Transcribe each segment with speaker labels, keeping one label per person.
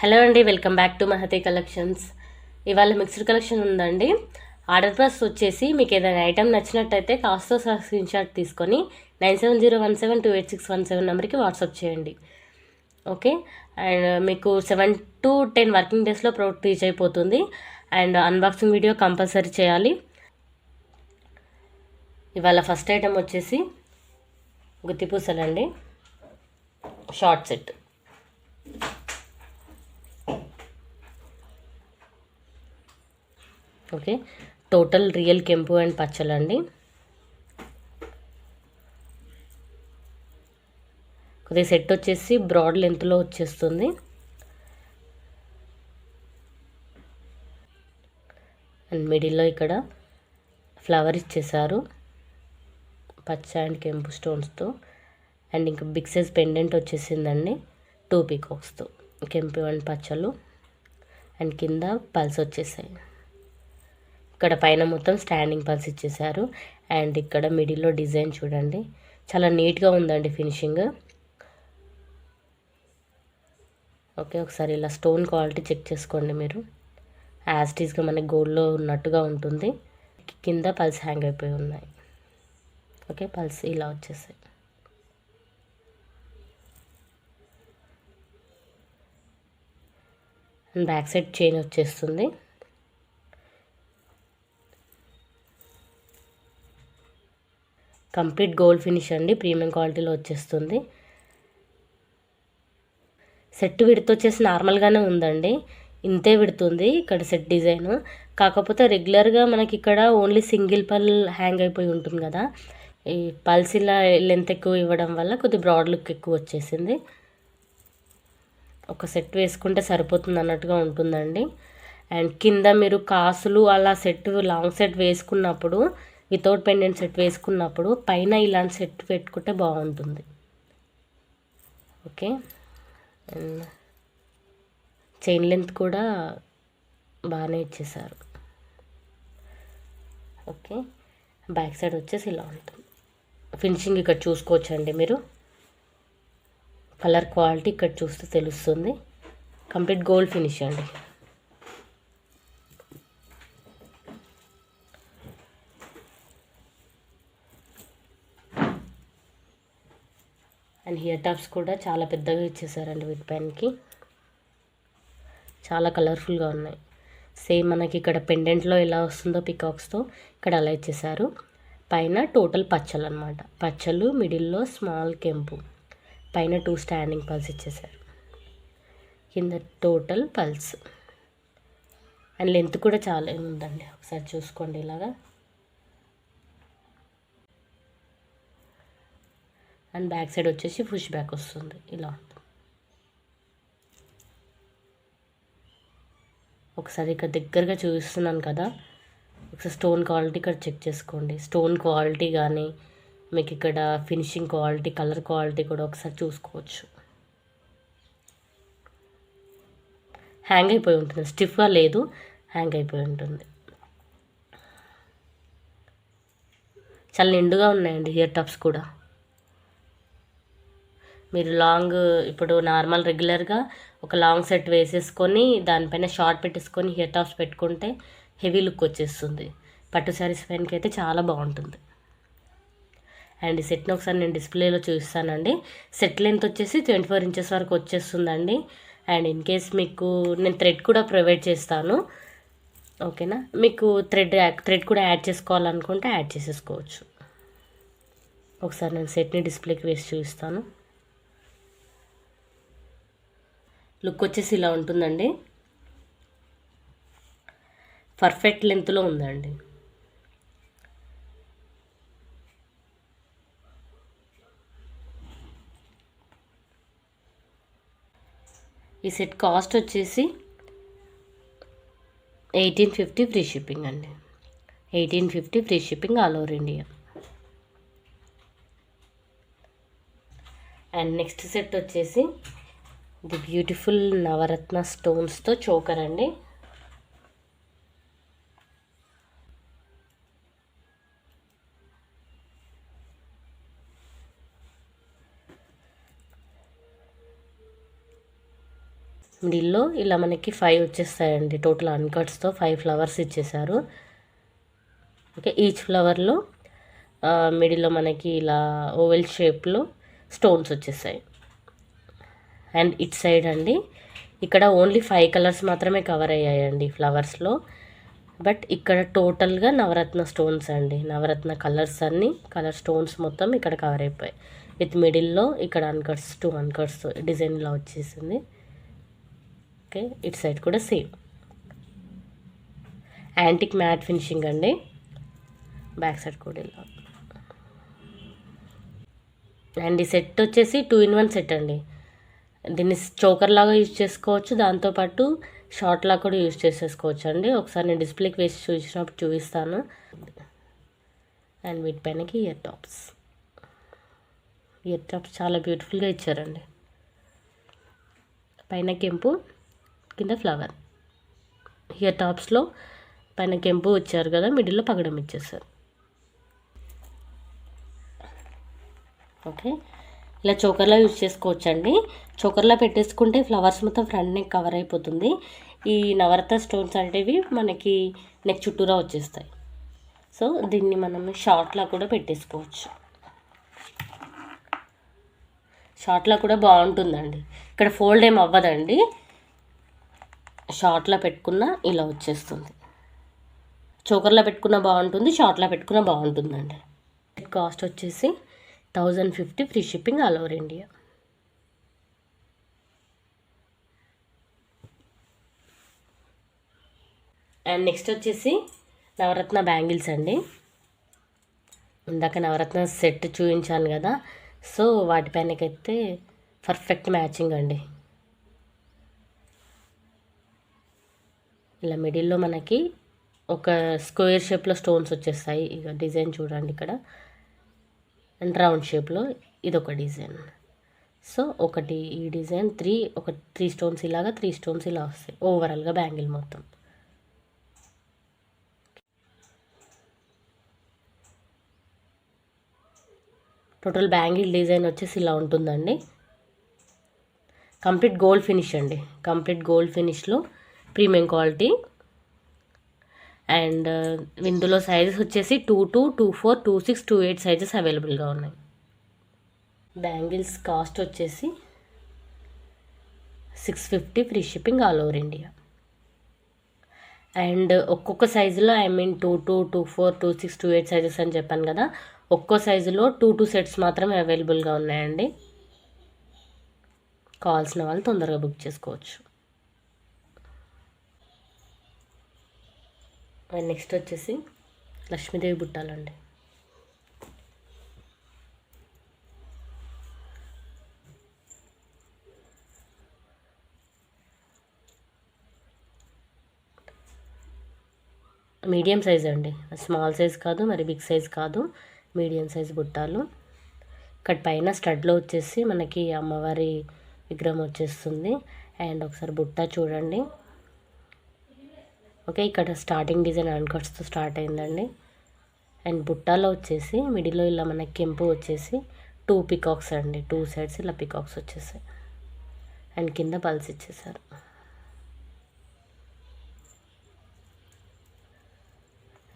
Speaker 1: Hello అండి, welcome back to Mahathi collections. ఇవాళ mixed collection ఉందండి. ఆర్డర్ ప్రైస్ వచ్చేసి మీకు ఏదైనా ఐటమ్ నచ్చినట్టయితే కాస్ట్తో సహా స్క్రీన్ షాట్ తీసుకొని 9701728617 నెంబర్కి వాట్సాప్ చేయండి. ఓకే. అండ్ మీకు 7 to 10 వర్కింగ్ డేస్లో ప్రోడక్ట్ రీచ్ అయిపోతుంది. అండ్ అన్బాక్సింగ్ వీడియో కంపల్సరీ చేయాలి. ఇవాళ ఫస్ట్ ఐటమ్ వచ్చేసి గుత్తిపూసలండి, short set. Okay, total real కెంపు అండ్ పచ్చలండి. కొద్దిగా సెట్ వచ్చేసి బ్రాడ్ లెంత్లో వచ్చేస్తుంది. అండ్ మిడిల్లో ఇక్కడ ఫ్లవర్ ఇచ్చేసారు పచ్చ అండ్ కెంపు స్టోన్స్తో. అండ్ ఇంకా బిగ్ సైజ్ పెండెంట్ వచ్చేసిందండి 2 పీకాక్స్తో, కెంపు అండ్ పచ్చలు. అండ్ కింద పల్స్ వచ్చేసాయి. ఇక్కడ పైన మొత్తం స్టాండింగ్ పల్స్ ఇచ్చేసారు. అండ్ ఇక్కడ మిడిల్లో డిజైన్ చూడండి, చాలా నీట్గా ఉందండి ఫినిషింగ్. ఓకే, ఒకసారి ఇలా స్టోన్ క్వాలిటీ చెక్ చేసుకోండి మీరు. యాజ్ ఇట్ ఈస్గా మనకి గోల్డ్లో ఉన్నట్టుగా ఉంటుంది. కింద పల్స్ హ్యాంగ్ అయిపోయి ఉన్నాయి. ఓకే, పల్స్ ఇలా వచ్చేసాయి. అండ్ బ్యాక్ సైడ్ చైన్ వచ్చేస్తుంది. కంప్లీట్ గోల్డ్ ఫినిష్ అండి, ప్రీమియం క్వాలిటీలో వచ్చేస్తుంది. సెట్ విడత వచ్చేసి నార్మల్గానే ఉందండి, ఇంతే విడుతుంది ఇక్కడ సెట్ డిజైన్. కాకపోతే రెగ్యులర్గా మనకి ఇక్కడ ఓన్లీ సింగిల్ పల్ హ్యాంగ్ అయిపోయి ఉంటుంది కదా, ఈ పల్స్ ఇలా లెంత్ ఎక్కువ ఇవ్వడం వల్ల కొద్ది బ్రాడ్ లుక్ ఎక్కువ వచ్చేసింది. ఒక సెట్ వేసుకుంటే సరిపోతుంది అన్నట్టుగా ఉంటుందండి. అండ్ కింద మీరు కాసులు అలా సెట్ లాంగ్ సెట్ వేసుకున్నప్పుడు, వితౌట్ పెండెంట్ సెట్ వేసుకున్నప్పుడు పైన ఇలాంటి సెట్ పెట్టుకుంటే బాగుంటుంది. ఓకే, అండ్ చైన్ లెంత్ కూడా బాగానే ఇచ్చేసారు. ఓకే, బ్యాక్ సైడ్ వచ్చేసి ఇలా ఉంటుంది. ఫినిషింగ్ ఇక్కడ చూసుకోవచ్చండి మీరు, కలర్ క్వాలిటీ ఇక్కడ చూస్తే తెలుస్తుంది. కంప్లీట్ గోల్డ్ ఫినిష్ అండి. అండ్ హియర్ టాప్స్ కూడా చాలా పెద్దగా ఇచ్చేసారండి, వీటి పైనకి చాలా కలర్ఫుల్గా ఉన్నాయి. సేమ్ మనకి ఇక్కడ పెండెంట్లో ఎలా వస్తుందో పికాక్స్తో ఇక్కడ అలా ఇచ్చేసారు. పైన టోటల్ పచ్చలు అనమాట, పచ్చలు మిడిల్లో స్మాల్ కెంపు, పైన 2 స్టాండింగ్ పల్స్ ఇచ్చేసారు. కింద టోటల్ పల్స్. అండ్ లెంత్ కూడా చాలా ఉందండి, ఒకసారి చూసుకోండి ఇలాగా. అండ్ బ్యాక్ సైడ్ వచ్చేసి పుష్ బ్యాక్ వస్తుంది, ఇలా ఉంటుంది. ఒకసారి ఇక్కడ దగ్గరగా చూపిస్తున్నాను కదా, ఒకసారి స్టోన్ క్వాలిటీ ఇక్కడ చెక్ చేసుకోండి. స్టోన్ క్వాలిటీ కానీ మీకు ఇక్కడ ఫినిషింగ్ క్వాలిటీ, కలర్ క్వాలిటీ కూడా ఒకసారి చూసుకోవచ్చు. హ్యాంగ్ అయిపోయి ఉంటుంది, స్టిఫ్గా లేదు, హ్యాంగ్ అయిపోయి ఉంటుంది. చాలా నిండుగా ఉన్నాయండి హియర్ టాప్స్ కూడా. మీరు లాంగ్ ఇప్పుడు నార్మల్ రెగ్యులర్గా ఒక లాంగ్ సెట్ వేసేసుకొని దానిపైన షార్ట్ పెట్టేసుకొని హియర్ టాప్స్ పెట్టుకుంటే హెవీ లుక్ వచ్చేస్తుంది. పట్టు శారీస్ పైనకి అయితే చాలా బాగుంటుంది. అండ్ ఈ సెట్ని ఒకసారి నేను డిస్ప్లేలో చూపిస్తానండి. సెట్ లెంత్ వచ్చేసి 24 ఇంచెస్ వరకు వచ్చేస్తుందండి. అండ్ ఇన్ కేస్ మీకు నేను థ్రెడ్ కూడా ప్రొవైడ్ చేస్తాను. ఓకేనా, మీకు థ్రెడ్ కూడా యాడ్ చేసుకోవాలనుకుంటే యాడ్ చేసేసుకోవచ్చు. ఒకసారి నేను సెట్ని డిస్ప్లేకి వేసి చూపిస్తాను. లుక్ వచ్చేసి ఇలా ఉంటుందండి, పర్ఫెక్ట్ లెంత్లో ఉందండి. ఈ సెట్ కాస్ట్ వచ్చేసి 1850 ఫ్రీ షిప్పింగ్ అండి. 1850 free shipping all over India. And next set వచ్చేసి ది బ్యూటిఫుల్ నవరత్న స్టోన్స్తో చోకర్ అండి. మిడిల్లో ఇలా మనకి 5 వచ్చేస్తాయండి. టోటల్ అన్కట్స్తో 5 ఫ్లవర్స్ ఇచ్చేసారు. ఓకే, ఈచ్ ఫ్లవర్లో మిడిల్లో మనకి ఇలా ఓవెల్ షేప్లో స్టోన్స్ వచ్చేసాయి. అండ్ ఇట్ సైడ్ అండి ఇక్కడ ఓన్లీ 5 కలర్స్ మాత్రమే కవర్ అయ్యాయండి ఫ్లవర్స్లో. బట్ ఇక్కడ టోటల్గా నవరత్న స్టోన్స్ అండి, నవరత్న కలర్స్ అన్నీ కలర్ స్టోన్స్ మొత్తం ఇక్కడ కవర్ అయిపోయాయి. విత్ మిడిల్లో ఇక్కడ అన్కట్స్ 2 అన్కట్స్ డిజైన్ ఇలా వచ్చేసింది. ఓకే, ఇట్ సైడ్ కూడా సేమ్ యాంటిక్ మ్యాట్ ఫినిషింగ్ అండి. బ్యాక్ సైడ్ కూడా ఇలా. అండ్ ఈ సెట్ వచ్చేసి 2-in-1 సెట్ అండి. దీన్ని చోకర్ లాగా యూజ్ చేసుకోవచ్చు, దాంతోపాటు షార్ట్ లాగా కూడా యూజ్ చేసేసుకోవచ్చు అండి. ఒకసారి నేను డిస్ప్లేకి వేసి చూసినప్పుడు చూపిస్తాను. అండ్ వీటిపైనకి ఇయర్ టాప్స్ చాలా బ్యూటిఫుల్గా ఇచ్చారండి. పైన కెంపు, కింద ఫ్లవర్. ఇయర్ టాప్స్లో పైన కెంపు ఇచ్చారు కదా, మిడిల్లో పగడం ఇచ్చేసారు. ఓకే, ఇలా చోకర్లా యూజ్ చేసుకోవచ్చు అండి. చోకర్లా పెట్టేసుకుంటే ఫ్లవర్స్ మొత్తం ఫ్రంట్ నెక్ కవర్ అయిపోతుంది. ఈ నవరత్న స్టోన్స్ అనేవి మనకి నెక్ చుట్టూరా వచ్చేస్తాయి. సో దీన్ని మనం షార్ట్లా కూడా పెట్టేసుకోవచ్చు. షార్ట్లా కూడా బాగుంటుందండి. ఇక్కడ ఫోల్డ్ ఏం అవ్వదండి, షార్ట్లా పెట్టుకున్న ఇలా వచ్చేస్తుంది. చోకర్లా పెట్టుకున్న బాగుంటుంది, షార్ట్లా పెట్టుకున్న బాగుంటుందండి. కాస్ట్ వచ్చేసి 1050, free shipping all over India. And next వచ్చేసి నవరత్న బ్యాంగిల్స్ అండి. ఇందాక నవరత్న సెట్ చూపించాను కదా, సో వాటిపైనకైతే పర్ఫెక్ట్ మ్యాచింగ్ అండి. ఇలా మిడిల్లో మనకి ఒక స్క్వేర్ షేప్లో స్టోన్స్ వచ్చేస్తాయి. ఇక డిజైన్ చూడండి ఇక్కడ. అండ్ రౌండ్ షేప్లో ఇదొక డిజైన్. సో ఒకటి ఈ డిజైన్ 3 స్టోన్స్ ఇలాగా, 3 స్టోన్స్ ఇలా వస్తాయి ఓవరాల్గా బ్యాంగిల్ మొత్తం. టోటల్ బ్యాంగిల్ డిజైన్ వచ్చేసి ఇలా ఉంటుందండి. కంప్లీట్ గోల్డ్ ఫినిష్ అండి, కంప్లీట్ గోల్డ్ ఫినిష్లో ప్రీమియం క్వాలిటీ. అండ్ ఇందులో సైజెస్ వచ్చేసి 22, 24, 26, 28 సైజెస్ అవైలబుల్గా ఉన్నాయి. బ్యాంగిల్స్ కాస్ట్ వచ్చేసి 650, free shipping all over India. And ఒక్కొక్క సైజులో 22, 24, 26, 28 సైజెస్ అని చెప్పాను కదా, ఒక్కో సైజులో 2 సెట్స్ మాత్రమే అవైలబుల్గా ఉన్నాయండి. కావాల్సిన వాళ్ళు తొందరగా బుక్ చేసుకోవచ్చు. అండ్ నెక్స్ట్ వచ్చేసి లక్ష్మీదేవి బుట్టాలండి. మీడియం సైజ్ అండి, స్మాల్ సైజ్ కాదు, మరి బిగ్ సైజ్ కాదు, మీడియం సైజ్ బుట్టాలు. ఇక్కడ పైన స్టడ్లో వచ్చేసి మనకి అమ్మవారి విగ్రహం వచ్చేస్తుంది. అండ్ ఒకసారి బుట్ట చూడండి. ఓకే, ఇక్కడ స్టార్టింగ్ డిజైన్ అన్కట్స్తో స్టార్ట్ అయిందండి. అండ్ బుట్టాలో వచ్చేసి మిడిల్లో ఇలా మనకి కెంపు వచ్చేసి 2 పికాక్స్ అండి, 2 సైడ్స్ ఇలా పికాక్స్ వచ్చేసాయి. అండ్ కింద పల్స్ ఇచ్చేసారు.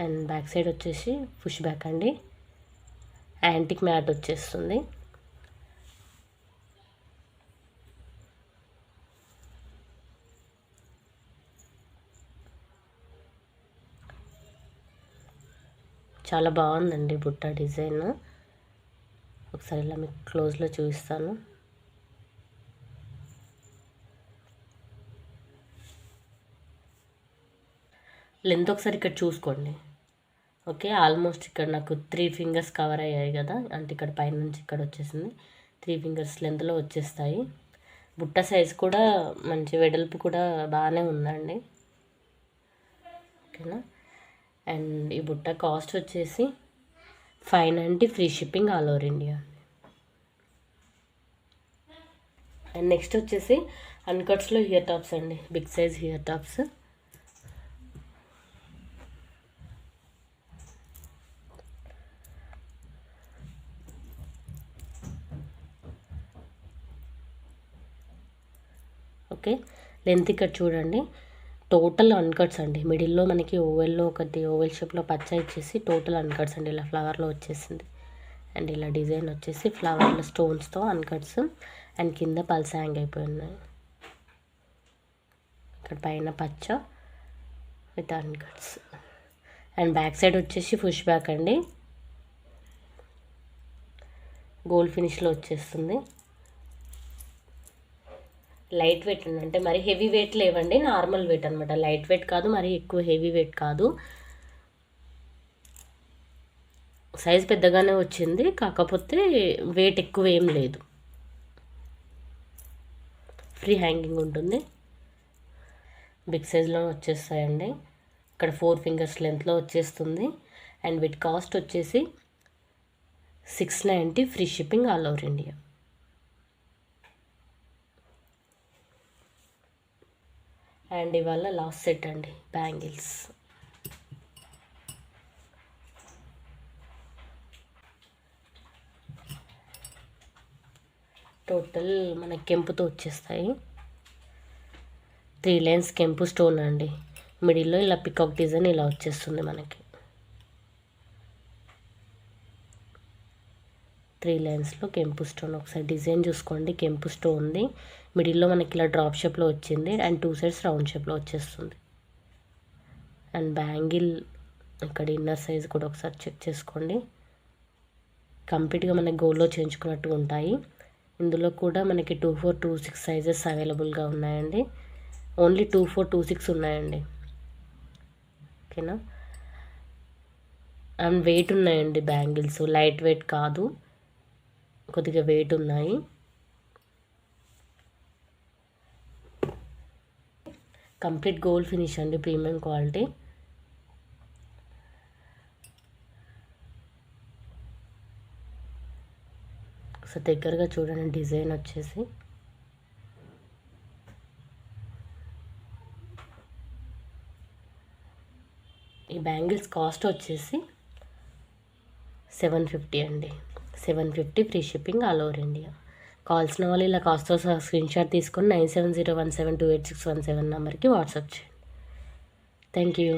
Speaker 1: అండ్ బ్యాక్ సైడ్ వచ్చేసి పుష్ బ్యాక్ అండి, యాంటిక్ మ్యాట్ వచ్చేస్తుంది. చాలా బాగుందండి బుట్ట డిజైన్. ఒకసారి ఇలా మీకు క్లోజ్లో చూపిస్తాను. లెంత్ ఒకసారి ఇక్కడ చూసుకోండి. ఓకే, ఆల్మోస్ట్ ఇక్కడ నాకు 3 ఫింగర్స్ కవర్ అయ్యాయి కదా, అంటే ఇక్కడ పైన నుంచి ఇక్కడ వచ్చేసింది. 3 ఫింగర్స్ లెంత్లో వచ్చేస్తాయి. బుట్ట సైజ్ కూడా మంచి వెడల్పు కూడా బాగానే ఉందండి. ఓకేనా. అండ్ ఈ బుట్ట కాస్ట్ వచ్చేసి 590, free shipping all over India. And next వచ్చేసి అన్కట్స్లో హియర్ టాప్స్ అండి, big size ear tops. Okay, length ఇక్కడ చూడండి, టోటల్ అన్కట్స్ అండి. మిడిల్లో మనకి ఓవెల్లో ఒకటి ఓవెల్ షేప్లో పచ్చ ఇచ్చేసి టోటల్ అన్కట్స్ అండి, ఇలా ఫ్లవర్లో వచ్చేసింది. అండ్ ఇలా డిజైన్ వచ్చేసి ఫ్లవర్ల స్టోన్స్తో అన్కట్స్, అండ్ కింద పల్స్ హ్యాంగ్ అయిపోయి ఉన్నాయి. ఇక్కడ పైన పచ్చ విత్ అన్కట్స్. అండ్ బ్యాక్ సైడ్ వచ్చేసి పుష్ బ్యాక్ అండి, గోల్డ్ ఫినిష్లో వచ్చేస్తుంది. లైట్ వెయిట్ అంటే మరి హెవీ వెయిట్ లేవండి, నార్మల్ వెయిట్ అనమాట. లైట్ వెయిట్ కాదు, మరి ఎక్కువ హెవీ వెయిట్ కాదు. సైజ్ పెద్దగానే వచ్చింది, కాకపోతే వెయిట్ ఎక్కువ ఏం లేదు. ఫ్రీ హ్యాంగింగ్ ఉంటుంది. బిగ్ సైజ్లో వచ్చేస్తాయండి. ఇక్కడ 4 ఫింగర్స్ లెంత్లో వచ్చేస్తుంది. అండ్ వీటి కాస్ట్ వచ్చేసి 690, free shipping all over India. And ఇవాళ లాస్ట్ సెట్ అండి, బ్యాంగిల్స్. టోటల్ మనకి కెంపుతో వచ్చేస్తాయి. 3 లైన్స్ కెంపు స్టోన్ అండి. మిడిల్లో ఇలా పికాక్ డిజైన్ ఇలా వచ్చేస్తుంది మనకి. 3 లైన్స్లో కెంపు స్టోన్. ఒకసారి డిజైన్ చూసుకోండి, కెంపు స్టోన్ది. మిడిల్లో మనకి ఇలా డ్రాప్ షేప్లో వచ్చింది, అండ్ 2 సైడ్స్ రౌండ్ షేప్లో వచ్చేస్తుంది. అండ్ బ్యాంగిల్ ఇక్కడ ఇన్నర్ సైజ్ కూడా ఒకసారి చెక్ చేసుకోండి. కంప్లీట్గా మనకి గోల్డ్లో చేయించుకున్నట్టు ఉంటాయి. ఇందులో కూడా మనకి 24, 26 సైజెస్ అవైలబుల్గా ఉన్నాయండి. ఓన్లీ 24, 26 ఉన్నాయండి. ఓకేనా. అండ్ వెయిట్ ఉన్నాయండి బ్యాంగిల్స్, లైట్ వెయిట్ కాదు, కొద్దిగా వెయిట్ ఉన్నాయి. కంప్లీట్ గోల్డ్ ఫినిష్ అండి, ప్రీమియం క్వాలిటీ. ఒకసారి దగ్గరగా చూడండి డిజైన్ వచ్చేసి. ఈ బ్యాంగిల్స్ కాస్ట్ వచ్చేసి 750 అండి. 750, free shipping all over India. కావాల్సిన వాళ్ళు ఇలా కాస్ట్తో స్క్రీన్ షాట్ తీసుకొని 9701728617 నెంబర్కి వాట్సాప్ చేయండి. Thank you.